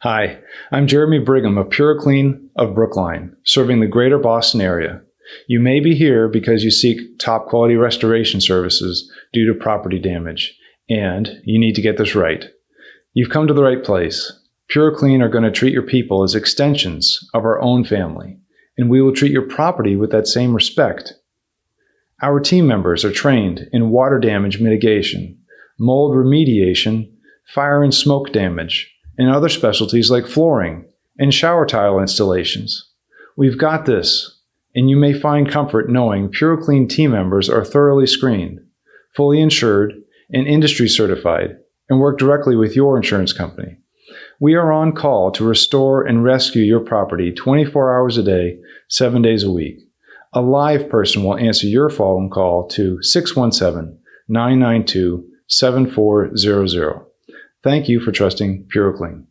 Hi, I'm Jeremy Brigham of PuroClean of Brookline, serving the greater Boston area. You may be here because you seek top quality restoration services due to property damage, and you need to get this right. You've come to the right place. PuroClean are going to treat your people as extensions of our own family, and we will treat your property with that same respect. Our team members are trained in water damage mitigation, mold remediation, fire and smoke damage, and other specialties like flooring and shower tile installations. We've got this, and you may find comfort knowing PuroClean team members are thoroughly screened, fully insured, and industry certified, and work directly with your insurance company. We are on call to restore and rescue your property 24 hours a day, 7 days a week. A live person will answer your phone call to 617-992-7400. Thank you for trusting PuroClean.